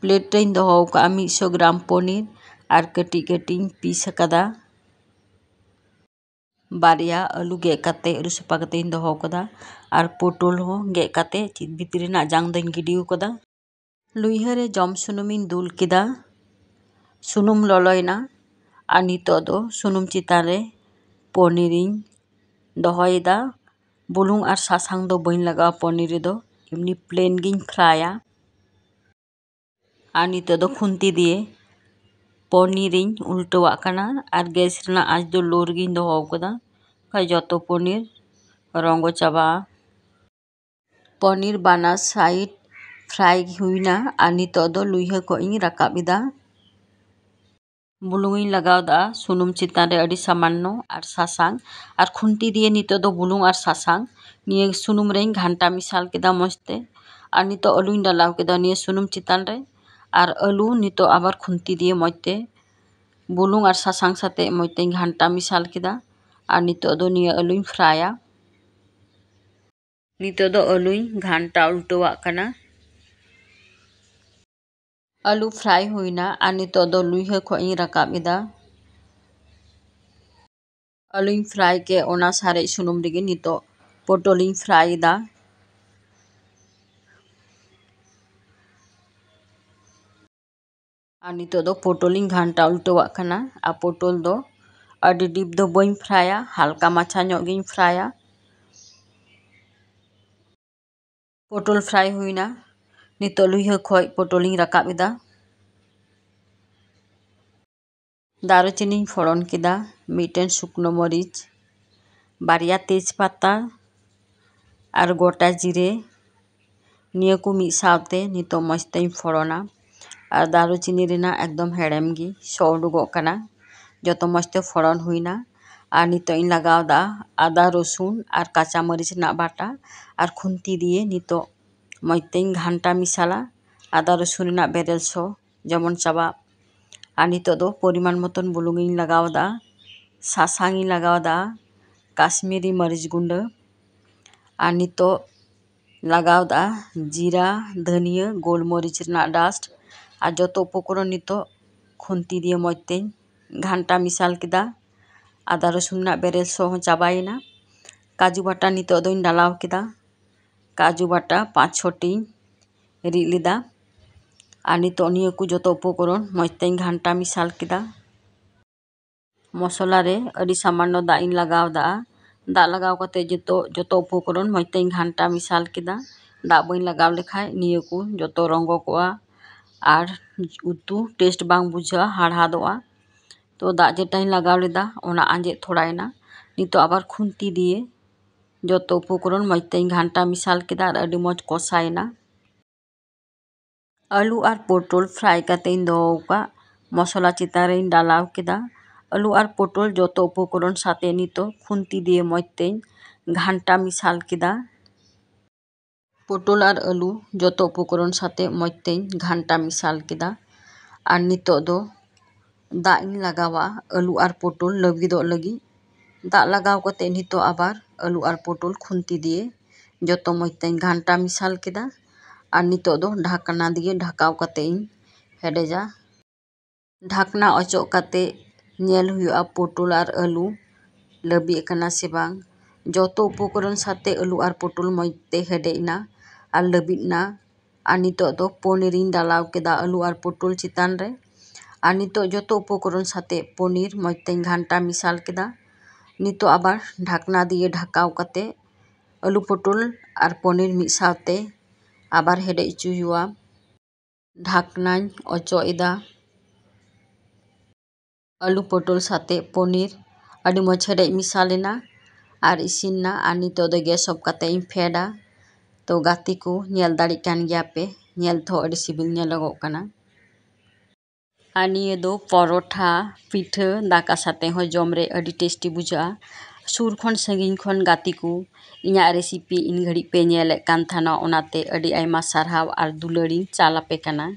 Plate ᱨᱮᱧ ᱫᱚᱦᱚ ᱟᱠᱟᱜᱼᱟ 100 ग्राम पनीर और कटी कटी पीस अकादा बारिया आलू गेद काते आलू सफा काते दहो कदा और पोटल हो गेद काते भितरी ना जांग दኝ गिडी कदा लुइहा रे जम सुनुमिन दुल किदा सुनुम ललयना और नितो दो सुनुम चितान रे पनीरिन दहोयदा बुलुंग और सासांग दो बइन लगा पनीर रे दो एमनी प्लेन गिन फ्राया और नितो दो खुंती दिए पनीरिन उल्टोवाग कना और गैस रना आज दो लोर गिन दहो कदा खाय जतो पनीर रंगो चाबा पनीर बाना साइड फ्राई हुईना और नितो दो लुइहा को इन राकाबिदा बुलुंग इन लगावदा सुनुम चितान रे अडी सामान्य और सासांग और खुंती दिए नितो दो बुलुंग और सासांग निये सुनुम रे घंटा मिसाल केदा मस्ते और नितो आलू इन डालाव केदा निये सुनुम चितान रे और आलू नितो आबार खुंती दिए मजते बुलुंग और सासांग साथे मजते घंटा मिसाल केदा और नितो दो निये आलू इन फ्राया नितो दो आलू इन घंटा उल्टोवाग कना आलू फ्राई हुईना और नितो दो लुइहा को इन राकाबिदा आलू इन फ्राई के ओना सारे सुनुम रेगे नितो पोटल इन फ्राई दा और नितो दो पोटल इन घंटा उल्टोवाग कना और पोटल दो अडी डिप दो बइन फ्राया हल्का माछा ᱧᱚᱜ गिन फ्राया पोटल फ्राई हुईना नितो लुइहा खोय पोटल इन राकाबिदा दारुचिनी फोड़न किदा मिटेन शुकनो मरीच बारिया तेजपाता और गोटा जिरे निया को मिद सावते नितो मस्ते फोड़ना और दारुचिनी रेना एकदम हेड़ेम गी सो उडुगोग कना जतो मस्ते फोड़न हुईना और नितो इन लगावदा आदा रसुन और काचा मरीच ना बाटा और खुंती दिए नितो मस्ते घंटा मिसाला आदा रसुन ना बेरेल सो जेमन चाबा और नितो दो परिमाण मतन बुलुंग इन लगावदा सासांग इन लगावदा काश्मीरी मरीच गुंड और नितो लगावदा जीरा धनिया गोलमरीच ना डास्ट और जतो उपकरण नितो खुंती दिए मजते घंटा मिसाल केदा आदा रसुन ना बेरेल सो चाबायना काजू बाटा नितो दो डालाव केदा काजू बाटा 5-6टी रिद लेदा और नितो निया को जतो उपकरण मजते घंटा मिसाल केदा मसला रे अडी सामान्य दा इन लगावदा दा लगाव कते जतो उपकरण मजते घंटा मिसाल केदा दा बइन लगाव लेखाय निया को जतो रंगो कोआ और उतु टेस्ट बांग बुझा हाड़हादोआ तो दा जेटा इन लगाव लेदा ओना आंजेद थोड़ायना नितो आबार खुंती दिए जतो उपकरण मजते घंटा मिसाल केदा और अडी मज कषायना आलू और पोटल फ्राई काते इन दहोका मसला चितान रे इन डालाव केदा आलू और पोटल जतो उपकरण साथे नितो खुंती दिए मजते घंटा मिसाल केदा पोटल और आलू जतो उपकरण साथे मजते घंटा मिसाल केदा और नितो दो दा इन लगावा आलू और पोटल लबिदो लगी दा लगाव कते नितो आबार आलू और पोटल खुंती दिए जतो मजते घंटा मिसाल केदा और नितो दो ढाकना दिए ढाकाव कते इन हेडेजा ढाकना अचोक कते नेल हुआ पोटल और आलू लबी कना से बांग जतो उपकरण साथे आलू और पोटल मजते हेडेना और लबिना और नितो दो पनीर इन डालाव केदा आलू और पोटल चितान रे और नितो जतो उपकरण साथे पनीर मजते घंटा मिसाल केदा नितो आबार ढाकना दिए ढाकाव कते आलू पोटल और पनीर मिद सावते आबार हेडे हचु हुआ ढाकना अचो एदा आलू पोटल साथे पनीर अडी मज हेडे मिसालेना और इसिनना और नितो दो गैस ऑफ कते इन फेडा तो गाती को नेल दाड़ी कान गया पे नेल थो अडी सिबिल नेलगोग कना और निये दो परोठा पिठा दाका साथे हो जम रे अडी टेस्टी बुझा सुर खन संगिन खन गाती को इना रेसिपी इन घड़ी पे नेले कान थाना ओनाते अडी आयमा सारहाव और दुलाड़ी चालापे कना।